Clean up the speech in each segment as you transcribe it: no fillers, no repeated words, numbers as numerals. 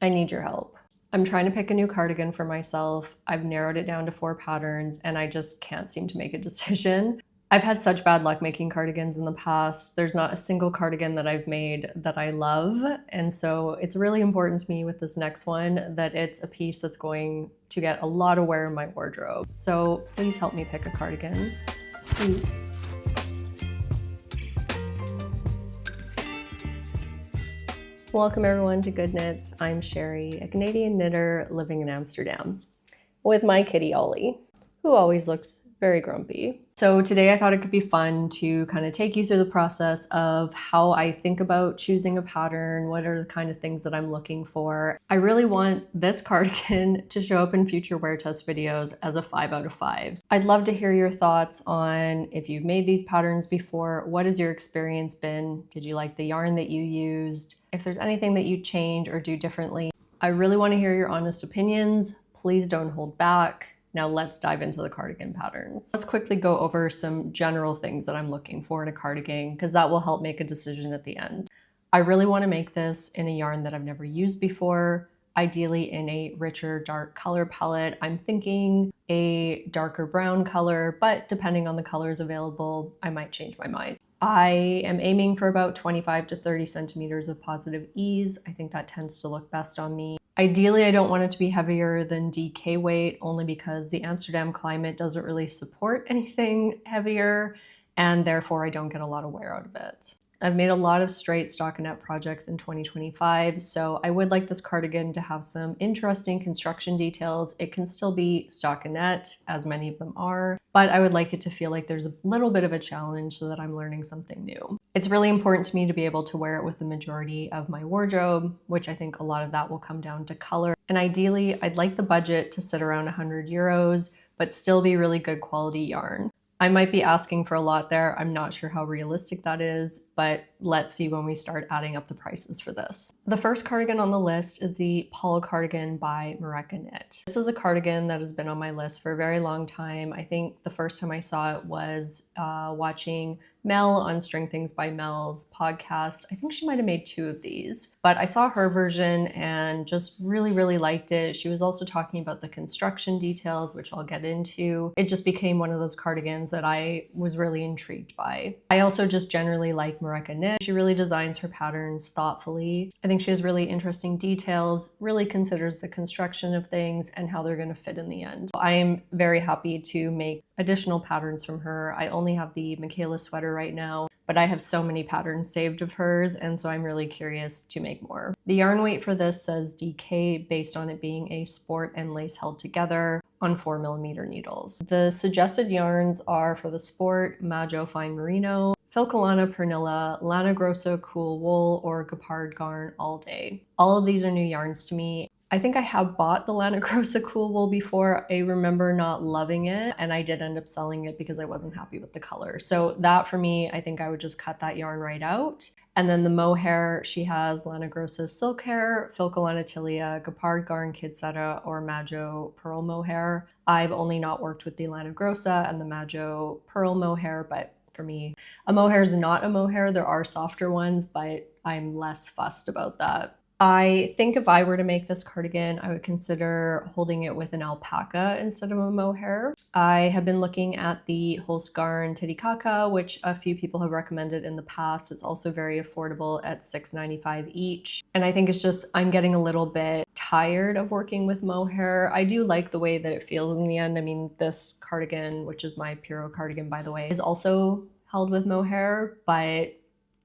I need your help. I'm trying to pick a new cardigan for myself. I've narrowed it down to 4 patterns and I just can't seem to make a decision. I've had such bad luck making cardigans in the past. There's not a single cardigan that I've made that I love. And so it's really important to me with this next one that it's a piece that's going to get a lot of wear in my wardrobe. So please help me pick a cardigan. Please. Welcome everyone to Goodknits. I'm Sherry, a Canadian knitter living in Amsterdam, with my kitty Ollie, who always looks very grumpy. So today I thought it could be fun to kind of take you through the process of how I think about choosing a pattern, what are the kind of things that I'm looking for. I really want this cardigan to show up in future wear test videos as a 5 out of 5. I'd love to hear your thoughts on if you've made these patterns before, what has your experience been? Did you like the yarn that you used? If there's anything that you'd change or do differently. I really want to hear your honest opinions. Please don't hold back. Now let's dive into the cardigan patterns. Let's quickly go over some general things that I'm looking for in a cardigan because that will help make a decision at the end. I really want to make this in a yarn that I've never used before, ideally in a richer dark color palette. I'm thinking a darker brown color, but depending on the colors available, I might change my mind. I am aiming for about 25 to 30 centimeters of positive ease. I think that tends to look best on me. Ideally, I don't want it to be heavier than DK weight, only because the Amsterdam climate doesn't really support anything heavier, and therefore I don't get a lot of wear out of it. I've made a lot of straight stockinette projects in 2025, so I would like this cardigan to have some interesting construction details. It can still be stockinette, as many of them are, but I would like it to feel like there's a little bit of a challenge so that I'm learning something new. It's really important to me to be able to wear it with the majority of my wardrobe, which I think a lot of that will come down to color. And ideally, I'd like the budget to sit around 100 euros, but still be really good quality yarn. I might be asking for a lot there. I'm not sure how realistic that is, but let's see when we start adding up the prices for this. The first cardigan on the list is the Paul cardigan by Moreca Knit. This is a cardigan that has been on my list for a very long time. I think the first time I saw it was watching Mel on String Things by Mel's podcast. I think she might have made 2 of these, but I saw her version and just really liked it. She was also talking about the construction details, which I'll get into. It just became one of those cardigans that I was really intrigued by. I also just generally like Moreca Knit. She really designs her patterns thoughtfully. I think she has really interesting details, really considers the construction of things and how they're going to fit in the end. I am very happy to make additional patterns from her. I only have the Michaela sweater right now, but I have so many patterns saved of hers, and so I'm really curious to make more. The yarn weight for this says DK based on it being a sport and lace held together on 4mm needles. The suggested yarns are for the sport, Maggio Fine Merino, Filcolana Pernilla, Lana Grossa Cool Wool, or Gepard Garn All Day. All of these are new yarns to me. I think I have bought the Lana Grossa Cool Wool before. I remember not loving it, and I did end up selling it because I wasn't happy with the color. So that for me, I think I would just cut that yarn right out. And then the mohair, she has Lana Grossa Silk Hair, Filcolana Tilia, Gepard Garn Kidsetta, or Maggio Pearl Mohair. I've only not worked with the Lana Grossa and the Maggio Pearl Mohair, but for me, a mohair is not a mohair. There are softer ones, but I'm less fussed about that. I think if I were to make this cardigan, I would consider holding it with an alpaca instead of a mohair. I have been looking at the Holstgarn Titicaca, which a few people have recommended in the past. It's also very affordable at $6.95 each. And I think it's just, I'm getting a little bit tired of working with mohair. I do like the way that it feels in the end. I mean, this cardigan, which is my Piro cardigan, by the way, is also held with mohair, but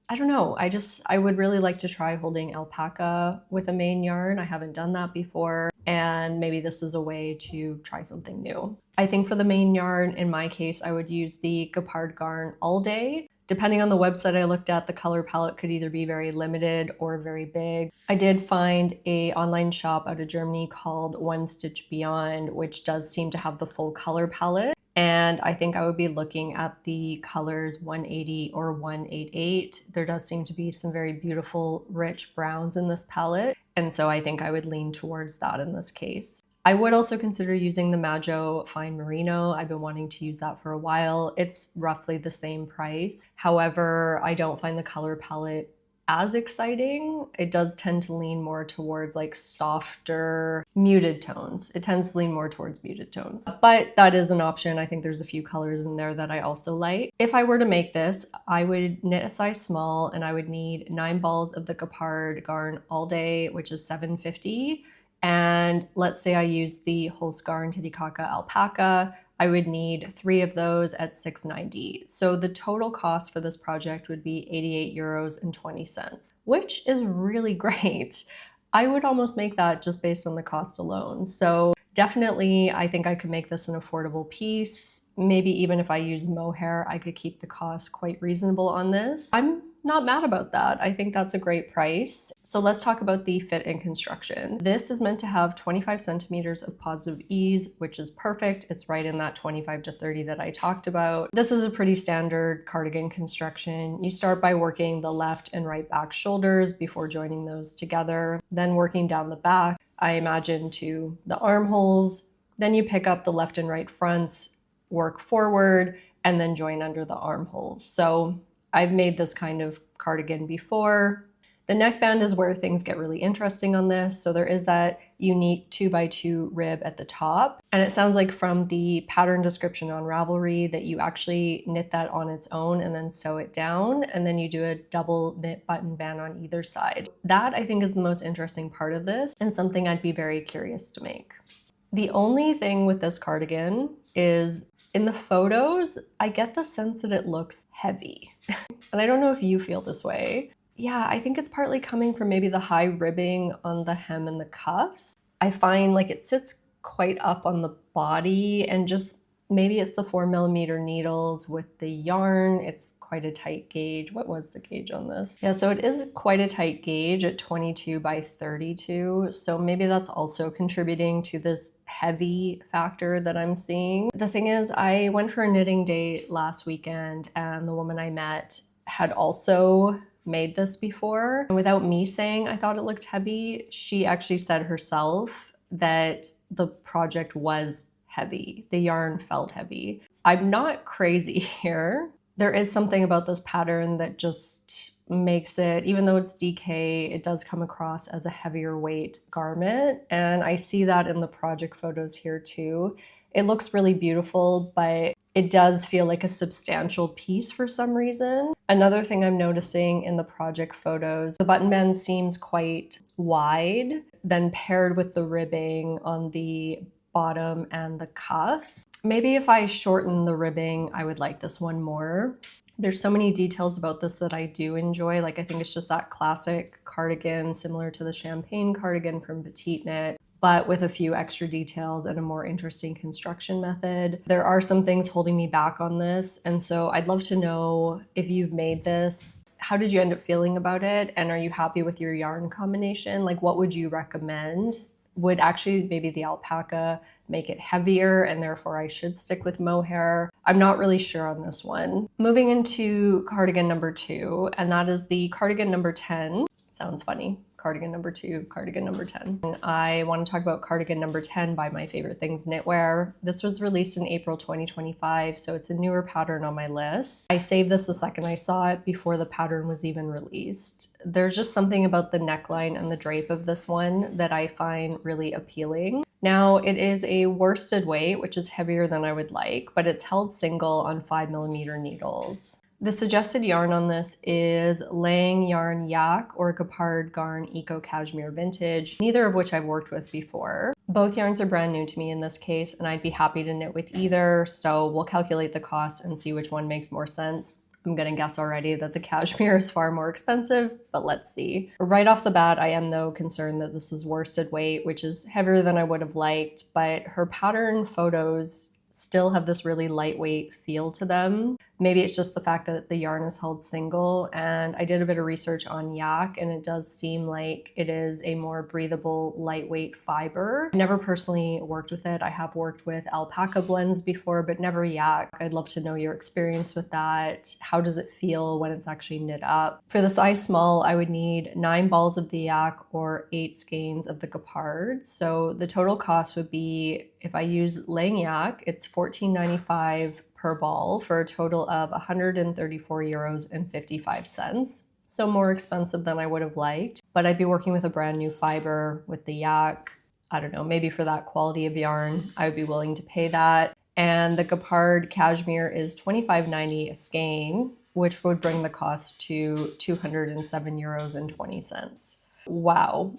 I don't know. I would really like to try holding alpaca with a main yarn. I haven't done that before, and maybe this is a way to try something new. I think for the main yarn, in my case, I would use the Gepard Garn All Day. Depending on the website I looked at, the color palette could either be very limited or very big. I did find an online shop out of Germany called One Stitch Beyond, which does seem to have the full color palette. And I think I would be looking at the colors 180 or 188. There does seem to be some very beautiful, rich browns in this palette. And so I think I would lean towards that in this case. I would also consider using the Maggio Fine Merino. I've been wanting to use that for a while. It's roughly the same price. However, I don't find the color palette as exciting. It does tend to lean more towards like softer, muted tones. It tends to lean more towards muted tones, but that is an option. I think there's a few colors in there that I also like. If I were to make this, I would knit a size small and I would need 9 balls of the Gapard Garn All Day, which is $7.50. And let's say I use the Hulse Garn Titicaca Alpaca, I would need 3 of those at $6.90. So the total cost for this project would be 88 euros and 20 cents, which is really great. I would almost make that just based on the cost alone. So definitely, I think I could make this an affordable piece. Maybe even if I use mohair, I could keep the cost quite reasonable on this. I'm not mad about that. I think that's a great price. So let's talk about the fit and construction. This is meant to have 25 centimeters of positive ease, which is perfect. It's right in that 25 to 30 that I talked about. This is a pretty standard cardigan construction. You start by working the left and right back shoulders before joining those together, then working down the back, I imagine, to the armholes. Then you pick up the left and right fronts, work forward, and then join under the armholes. So I've made this kind of cardigan before. The neckband is where things get really interesting on this. So there is that unique 2x2 rib at the top. And it sounds like from the pattern description on Ravelry that you actually knit that on its own and then sew it down. And then you do a double knit button band on either side. That I think is the most interesting part of this and something I'd be very curious to make. The only thing with this cardigan is in the photos, I get the sense that it looks heavy. And I don't know if you feel this way. Yeah, I think it's partly coming from maybe the high ribbing on the hem and the cuffs. I find like it sits quite up on the body, and just maybe it's the 4mm needles with the yarn. It's quite a tight gauge. What was the gauge on this? Yeah, so it is quite a tight gauge at 22 by 32. So maybe that's also contributing to this heavy factor that I'm seeing. The thing is, I went for a knitting day last weekend and the woman I met had also made this before. And without me saying I thought it looked heavy, she actually said herself that the project was heavy. The yarn felt heavy. I'm not crazy here. There is something about this pattern that just makes it, even though it's DK, it does come across as a heavier weight garment. And I see that in the project photos here too. It looks really beautiful, but it does feel like a substantial piece for some reason. Another thing I'm noticing in the project photos, the button band seems quite wide, then paired with the ribbing on the bottom and the cuffs. Maybe if I shorten the ribbing, I would like this one more. There's so many details about this that I do enjoy. Like, I think it's just that classic cardigan, similar to the champagne cardigan from PetiteKnit, but with a few extra details and a more interesting construction method. There are some things holding me back on this, and so I'd love to know if you've made this. How did you end up feeling about it? And are you happy with your yarn combination? Like, what would you recommend? Would actually maybe the alpaca make it heavier and therefore I should stick with mohair? I'm not really sure on this one. Moving into cardigan number 2, and that is the cardigan number 10. Sounds funny. Cardigan number 2, cardigan number 10. I want to talk about cardigan number 10 by My Favorite Things Knitwear. This was released in April 2025, so it's a newer pattern on my list. I saved this the second I saw it, before the pattern was even released. There's just something about the neckline and the drape of this one that I find really appealing. Now, it is a worsted weight, which is heavier than I would like, but it's held single on 5mm needles. The suggested yarn on this is Lang Yarn Yak or Gapard Garn Eco Cashmere Vintage, neither of which I've worked with before. Both yarns are brand new to me in this case, and I'd be happy to knit with either, so we'll calculate the cost and see which one makes more sense. I'm gonna guess already that the cashmere is far more expensive, but let's see. Right off the bat, I am though concerned that this is worsted weight, which is heavier than I would have liked, but her pattern photos still have this really lightweight feel to them. Maybe it's just the fact that the yarn is held single, and I did a bit of research on yak, and it does seem like it is a more breathable, lightweight fiber. I've never personally worked with it. I have worked with alpaca blends before, but never yak. I'd love to know your experience with that. How does it feel when it's actually knit up? For the size small, I would need 9 balls of the yak or 8 skeins of the Gapard. So the total cost would be, if I use Lang Yak, it's $14.95 per ball for a total of 134 euros and 55 cents. so more expensive than I would have liked, but I'd be working with a brand new fiber with the yak. I don't know, maybe for that quality of yarn, I would be willing to pay that. And the Gepard cashmere is $25.90 a skein, which would bring the cost to €207.20. Wow,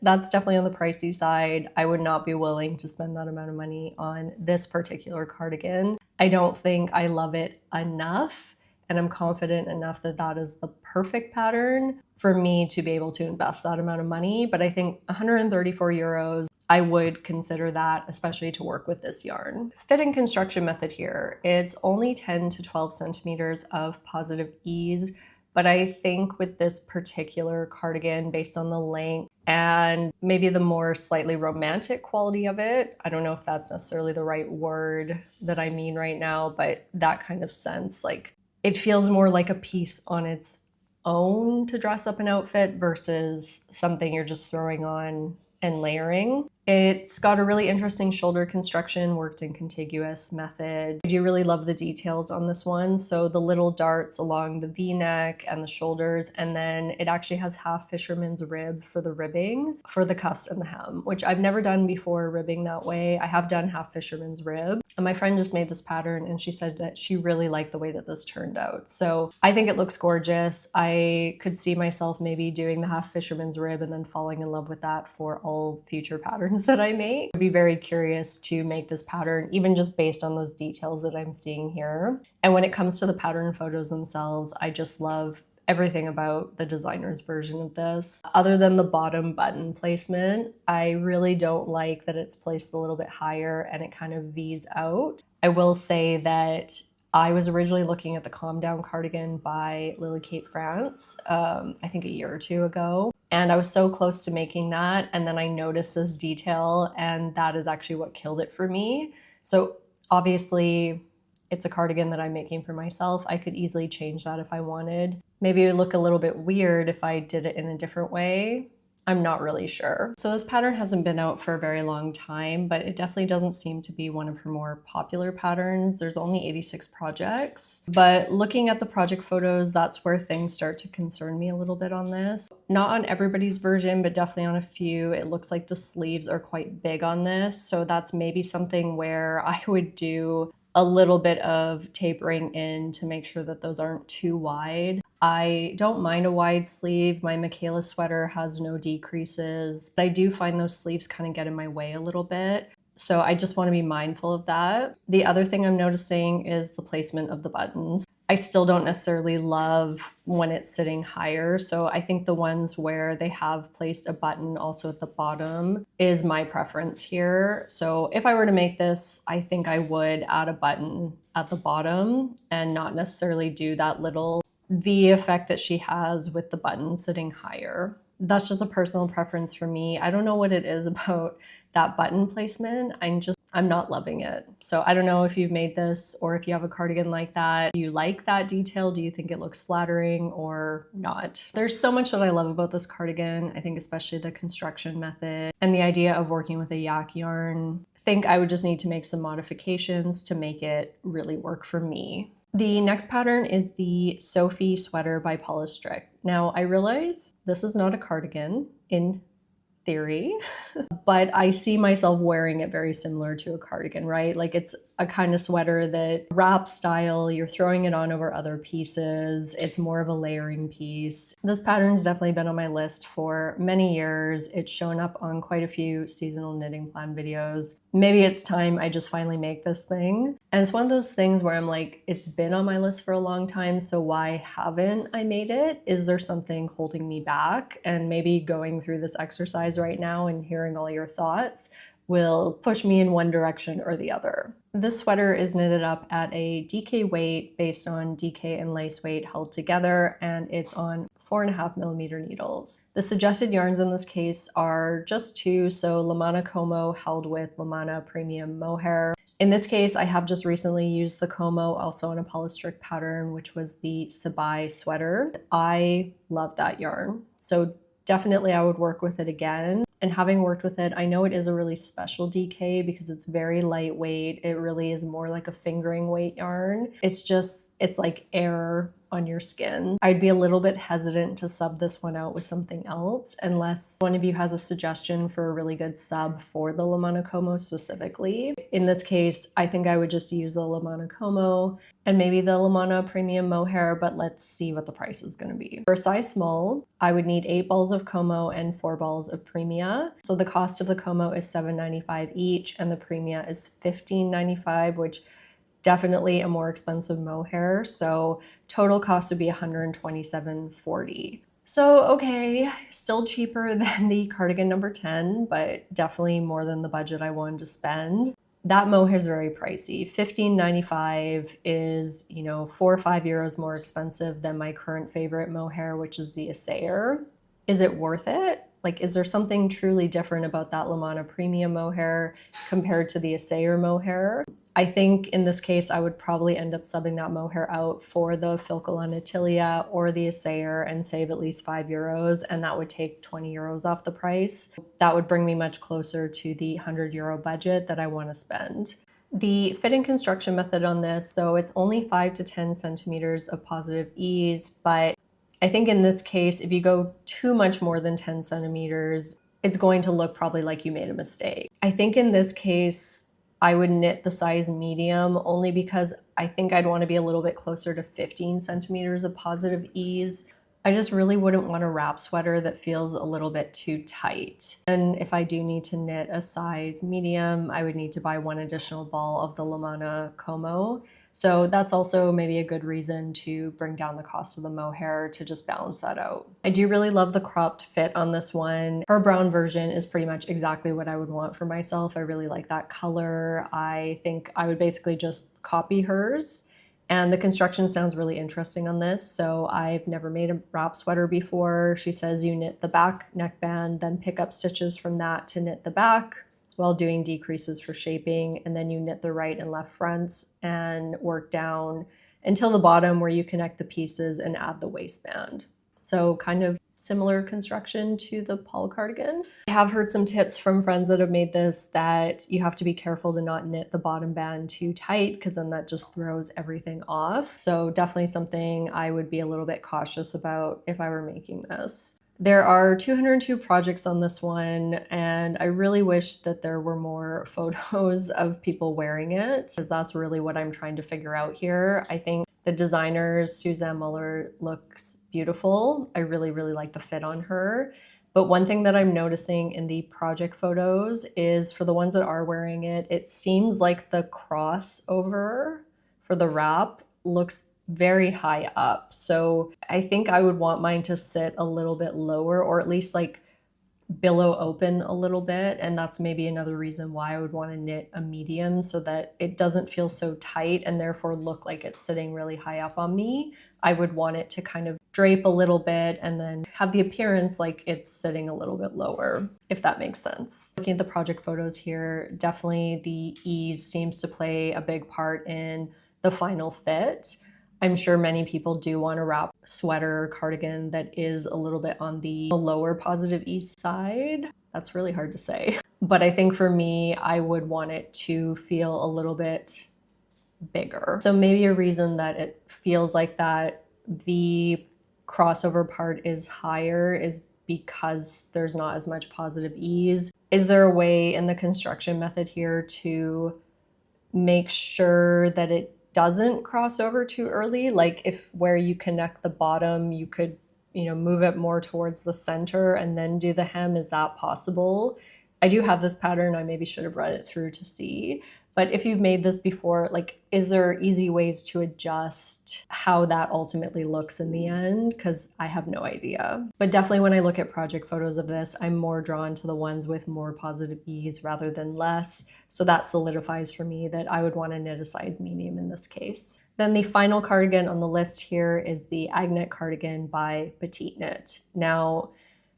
that's definitely on the pricey side. I would not be willing to spend that amount of money on this particular cardigan. I don't think I love it enough, and I'm confident enough that that is the perfect pattern for me to be able to invest that amount of money. But I think €134, I would consider that, especially to work with this yarn. Fit and construction method here. It's only 10 to 12 centimeters of positive ease, but I think with this particular cardigan, based on the length and maybe the more slightly romantic quality of it, I don't know if that's necessarily the right word that I mean right now, but that kind of sense, like it feels more like a piece on its own to dress up an outfit versus something you're just throwing on and layering. It's got a really interesting shoulder construction, worked in contiguous method. I do really love the details on this one. So the little darts along the V-neck and the shoulders, and then it actually has half fisherman's rib for the ribbing for the cuffs and the hem, which I've never done before, ribbing that way. I have done half fisherman's rib, and my friend just made this pattern and she said that she really liked the way that this turned out. So I think it looks gorgeous. I could see myself maybe doing the half fisherman's rib and then falling in love with that for all future patterns that I make. I'd be very curious to make this pattern, even just based on those details that I'm seeing here. And when it comes to the pattern photos themselves, I just love everything about the designer's version of this. Other than the bottom button placement, I really don't like that it's placed a little bit higher and it kind of V's out. I will say that I was originally looking at the Calm Down cardigan by Lily Kate France, I think a year or two ago. And I was so close to making that. And then I noticed this detail, and that is actually what killed it for me. So obviously it's a cardigan that I'm making for myself. I could easily change that if I wanted. Maybe it would look a little bit weird if I did it in a different way. I'm not really sure. So this pattern hasn't been out for a very long time, but it definitely doesn't seem to be one of her more popular patterns. There's only 86 projects, but looking at the project photos, that's where things start to concern me a little bit on this. Not on everybody's version, but definitely on a few. It looks like the sleeves are quite big on this. So that's maybe something where I would do a little bit of tapering in to make sure that those aren't too wide. I don't mind a wide sleeve. My Michaela sweater has no decreases, but I do find those sleeves kind of get in my way a little bit. So I just want to be mindful of that. The other thing I'm noticing is the placement of the buttons. I still don't necessarily love when it's sitting higher. So I think the ones where they have placed a button also at the bottom is my preference here. So if I were to make this, I think I would add a button at the bottom and not necessarily do that little V effect that she has with the button sitting higher. That's just a personal preference for me. I don't know what it is about that button placement. I'm not loving it. So I don't know if you've made this or if you have a cardigan like that. Do you like that detail? Do you think it looks flattering or not? There's so much that I love about this cardigan. I think especially the construction method and the idea of working with a yak yarn. I think I would just need to make some modifications to make it really work for me. The next pattern is the SOFIE Sweater by Paulastrickt. Now I realize this is not a cardigan in theory, but I see myself wearing it very similar to a cardigan, right? Like it's a kind of sweater that wrap style, you're throwing it on over other pieces. It's more of a layering piece. This pattern's definitely been on my list for many years. It's shown up on quite a few seasonal knitting plan videos. Maybe it's time I just finally make this thing. And it's one of those things where I'm like, it's been on my list for a long time, so why haven't I made it? Is there something holding me back? And maybe going through this exercise right now and hearing all your thoughts will push me in one direction or the other. This sweater is knitted up at a DK weight based on DK and lace weight held together, and it's on 4.5mm needles. The suggested yarns in this case are just two, so Lamana Como held with Lamana Premium Mohair. In this case, I have just recently used the Como also on a Paulastrickt pattern, which was the Sabai sweater. I love that yarn. So definitely I would work with it again. And having worked with it, I know it is a really special DK because it's very lightweight. It really is more like a fingering weight yarn. It's like air on your skin. I'd be a little bit hesitant to sub this one out with something else unless one of you has a suggestion for a really good sub for the Lamana Como specifically. In this case, I think I would just use the Lamana Como and maybe the Lamana Premium Mohair, but let's see what the price is going to be. For a size small, I would need 8 balls of Como and 4 balls of Premia. So the cost of the Como is $7.95 each and the Premia is $15.95, which definitely a more expensive mohair. So total cost would be $127.40. So okay, still cheaper than the Cardigan No10, but definitely more than the budget I wanted to spend. That mohair is very pricey. $15.95 is, you know, 4 or 5 euros more expensive than my current favorite mohair, which is the Assayer. Is it worth it? Like, is there something truly different about that Lamana Premium mohair compared to the Assayer mohair? I think in this case, I would probably end up subbing that mohair out for the Filcola Natilia or the Assayer and save at least 5 euros, and that would take 20 euros off the price. That would bring me much closer to the 100 euro budget that I want to spend. The fit and construction method on this, so it's only 5 to 10 centimeters of positive ease, but I think in this case, if you go too much more than 10 centimeters, it's going to look probably like you made a mistake. I think in this case, I would knit the size medium only because I think I'd want to be a little bit closer to 15 centimeters of positive ease. I just really wouldn't want a wrap sweater that feels a little bit too tight. And if I do need to knit a size medium, I would need to buy 1 additional ball of the Lamana Como. So that's also maybe a good reason to bring down the cost of the mohair to just balance that out. I do really love the cropped fit on this one. Her brown version is pretty much exactly what I would want for myself. I really like that color. I think I would basically just copy hers. And the construction sounds really interesting on this. So I've never made a wrap sweater before. She says you knit the back neckband, then pick up stitches from that to knit the back while doing decreases for shaping, and then you knit the right and left fronts and work down until the bottom where you connect the pieces and add the waistband. So kind of similar construction to the Paul cardigan. I have heard some tips from friends that have made this that you have to be careful to not knit the bottom band too tight because then that just throws everything off. So definitely something I would be a little bit cautious about if I were making this. There are 202 projects on this one, and I really wish that there were more photos of people wearing it, because that's really what I'm trying to figure out here. I think the designer, Suzanne Muller, looks beautiful. I really, really like the fit on her. But one thing that I'm noticing in the project photos is for the ones that are wearing it, it seems like the crossover for the wrap looks very high up. So I think I would want mine to sit a little bit lower, or at least like billow open a little bit. And that's maybe another reason why I would want to knit a medium, so that it doesn't feel so tight and therefore look like it's sitting really high up on me. I would want it to kind of drape a little bit and then have the appearance like it's sitting a little bit lower, if that makes sense. Looking at the project photos here, definitely the ease seems to play a big part in the final fit. I'm sure many people do want a wrap sweater or cardigan that is a little bit on the lower positive ease side. That's really hard to say. But I think for me, I would want it to feel a little bit bigger. So maybe a reason that it feels like that the crossover part is higher is because there's not as much positive ease. Is there a way in the construction method here to make sure that it doesn't cross over too early? Like if where you connect the bottom, you could, move it more towards the center and then do the hem. Is that possible? I do have this pattern. I maybe should have read it through to see. But if you've made this before, like, is there easy ways to adjust how that ultimately looks in the end? Because I have no idea. But definitely when I look at project photos of this, I'm more drawn to the ones with more positive ease rather than less. So that solidifies for me that I would want to knit a size medium in this case. Then the final cardigan on the list here is the Agnete Cardigan by PetiteKnit. Now,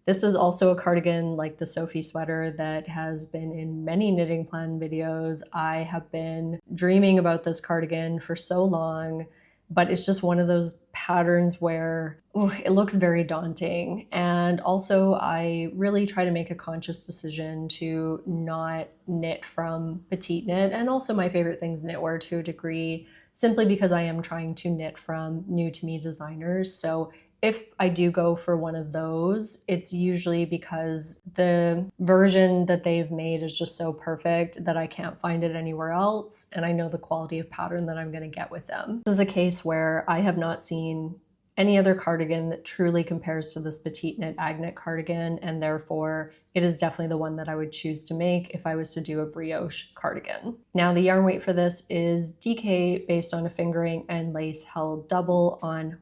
this is also a cardigan like the SOFIE Sweater that has been in many knitting plan videos. I have been dreaming about this cardigan for so long, but it's just one of those patterns where it looks very daunting. And also I really try to make a conscious decision to not knit from PetiteKnit, and also my favorite things knitwear to a degree. simply because I am trying to knit from new to me designers. So if I do go for one of those, it's usually because the version that they've made is just so perfect that I can't find it anywhere else, and I know the quality of pattern that I'm going to get with them. This is a case where I have not seen any other cardigan that truly compares to this PetiteKnit Agnete cardigan, and therefore it is definitely the one that I would choose to make if I was to do a brioche cardigan. Now the yarn weight for this is DK based on a fingering and lace held double on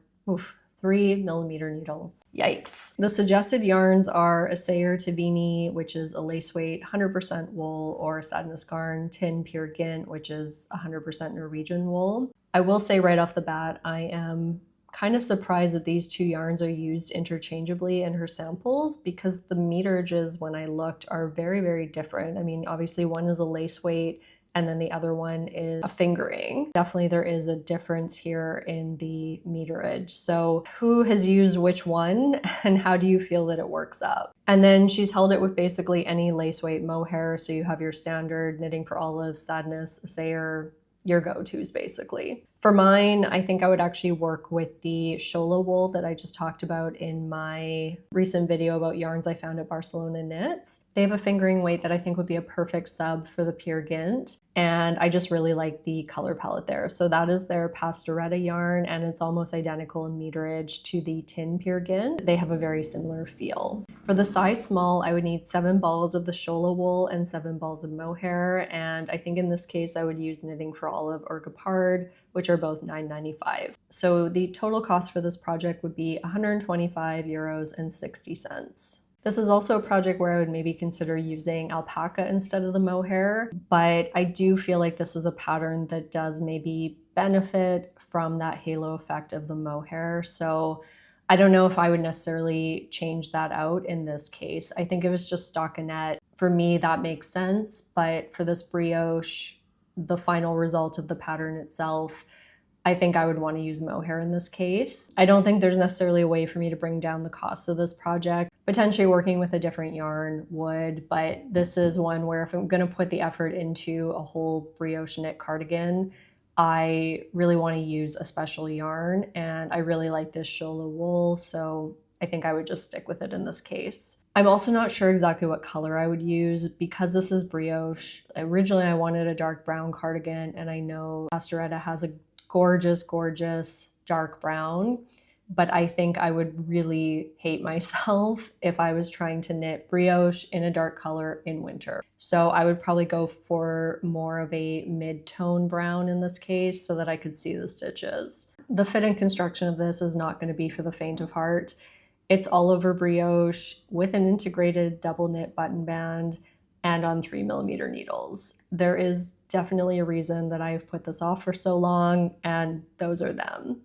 3mm needles. Yikes. The suggested yarns are a Sayer Tivini, which is a lace weight 100% wool, or Sadness Garn Tin Pure Gint, which is 100% Norwegian wool. I will say right off the bat, I am kind of surprised that these two yarns are used interchangeably in her samples, because the meterages, when I looked, are very, very different. I mean, obviously one is a lace weight and then the other one is a fingering. Definitely there is a difference here in the meterage. So who has used which one and how do you feel that it works up? And then she's held it with basically any lace weight mohair. So you have your standard Knitting for Olive, Sadness, Sayer, your go-tos basically. For mine, I think I would actually work with the Shola wool that I just talked about in my recent video about yarns I found at Barcelona Knits. They have a fingering weight that I think would be a perfect sub for the Pure Gint, and I just really like the color palette there. So that is their Pastoretta yarn, and it's almost identical in meterage to the Tin Pure Gint. They have a very similar feel. For the size small, I would need 7 balls of the Shola wool and 7 balls of mohair, and I think in this case I would use Knitting for Olive or Gepard, which are both $9.95. So the total cost for this project would be €125.60. This is also a project where I would maybe consider using alpaca instead of the mohair, but I do feel like this is a pattern that does maybe benefit from that halo effect of the mohair. So I don't know if I would necessarily change that out in this case. I think if it's just stockinette, for me that makes sense, but for this brioche, the final result of the pattern itself, I think I would want to use mohair in this case. I don't think there's necessarily a way for me to bring down the cost of this project. Potentially working with a different yarn would, but this is one where if I'm going to put the effort into a whole brioche knit cardigan, I really want to use a special yarn, and I really like this Shola wool, so I think I would just stick with it in this case. I'm also not sure exactly what color I would use because this is brioche. Originally I wanted a dark brown cardigan, and I know Pastoretta has a gorgeous, gorgeous dark brown, but I think I would really hate myself if I was trying to knit brioche in a dark color in winter. So I would probably go for more of a mid-tone brown in this case so that I could see the stitches. The fit and construction of this is not going to be for the faint of heart. It's all over brioche with an integrated double knit button band and on 3mm needles. There is definitely a reason that I've put this off for so long, and those are them.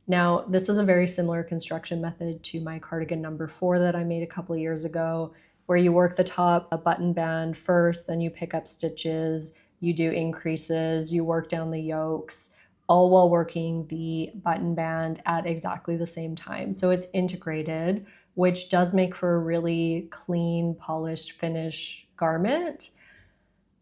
Now, this is a very similar construction method to my cardigan number 4 that I made a couple of years ago, where you work the top button band first, then you pick up stitches, you do increases, you work down the yokes, all while working the button band at exactly the same time. So it's integrated, which does make for a really clean, polished finish garment.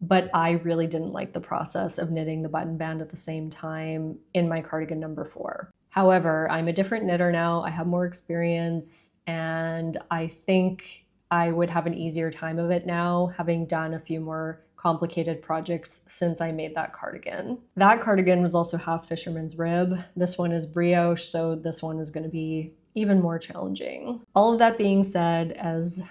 But I really didn't like the process of knitting the button band at the same time in my cardigan number 4. However, I'm a different knitter now, I have more experience, and I think I would have an easier time of it now, having done a few more complicated projects since I made that cardigan. That cardigan was also half fisherman's rib. This one is brioche, so this one is going to be even more challenging. All of that being said, as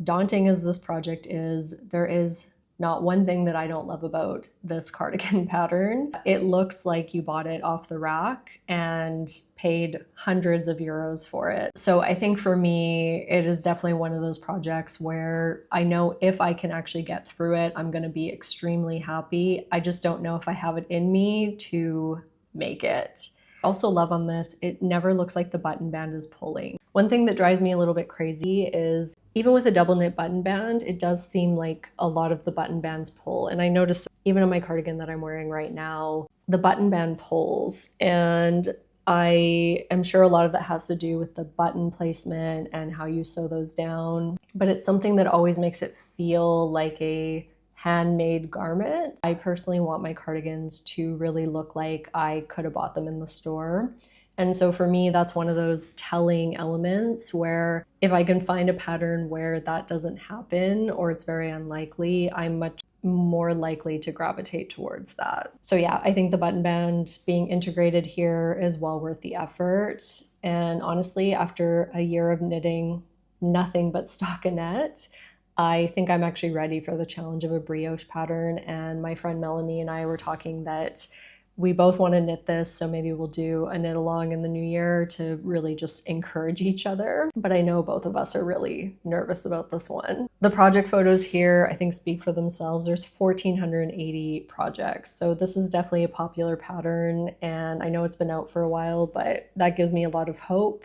daunting as this project is, there is not one thing that I don't love about this cardigan pattern. It looks like you bought it off the rack and paid hundreds of euros for it. So I think for me, it is definitely one of those projects where I know if I can actually get through it, I'm gonna be extremely happy. I just don't know if I have it in me to make it. Also love on this, it never looks like the button band is pulling. One thing that drives me a little bit crazy is even with a double knit button band, it does seem like a lot of the button bands pull. And I noticed even on my cardigan that I'm wearing right now, the button band pulls. And I am sure a lot of that has to do with the button placement and how you sew those down. But it's something that always makes it feel like a handmade garment. I personally want my cardigans to really look like I could have bought them in the store. And so for me, that's one of those telling elements where if I can find a pattern where that doesn't happen or it's very unlikely, I'm much more likely to gravitate towards that. So yeah, I think the button band being integrated here is well worth the effort. And honestly, after a year of knitting nothing but stockinette, I think I'm actually ready for the challenge of a brioche pattern. And my friend Melanie and I were talking that we both want to knit this, so maybe we'll do a knit along in the new year to really just encourage each other. But I know both of us are really nervous about this one. The project photos here, I think, speak for themselves. There's 1,480 projects. So this is definitely a popular pattern, and I know it's been out for a while, but that gives me a lot of hope.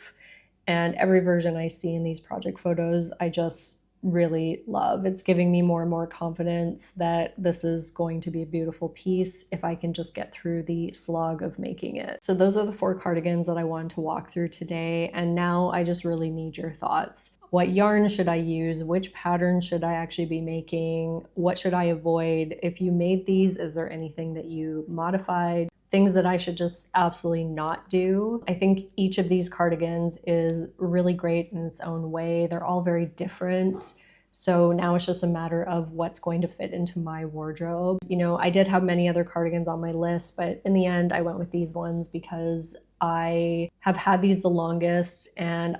And every version I see in these project photos, I just really love. It's giving me more and more confidence that this is going to be a beautiful piece if I can just get through the slog of making it. So those are the 4 cardigans that I wanted to walk through today, and now I just really need your thoughts. What yarn should I use? Which pattern should I actually be making? What should I avoid? If you made these, is there anything that you modified? Things that I should just absolutely not do. I think each of these cardigans is really great in its own way. They're all very different. So now it's just a matter of what's going to fit into my wardrobe. You know, I did have many other cardigans on my list, but in the end I went with these ones because I have had these the longest, and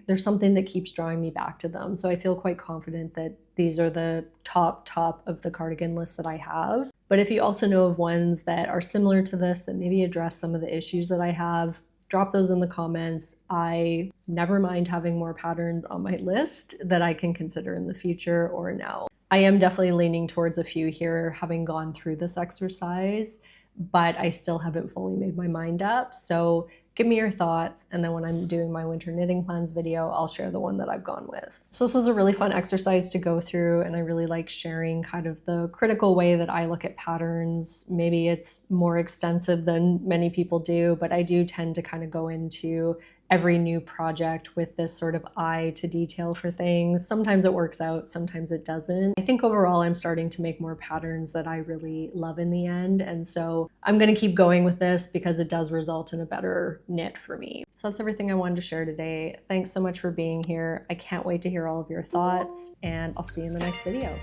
there's something that keeps drawing me back to them. So I feel quite confident that these are the top of the cardigan list that I have. But if you also know of ones that are similar to this, that maybe address some of the issues that I have, drop those in the comments. I never mind having more patterns on my list that I can consider in the future or now. I am definitely leaning towards a few here, having gone through this exercise, but I still haven't fully made my mind up. So give me your thoughts, and then when I'm doing my winter knitting plans video, I'll share the one that I've gone with. So this was a really fun exercise to go through, and I really like sharing kind of the critical way that I look at patterns. Maybe it's more extensive than many people do, but I do tend to kind of go into every new project with this sort of eye to detail for things. Sometimes it works out, sometimes it doesn't. I think overall I'm starting to make more patterns that I really love in the end. And so I'm gonna keep going with this because it does result in a better knit for me. So that's everything I wanted to share today. Thanks so much for being here. I can't wait to hear all of your thoughts, and I'll see you in the next video.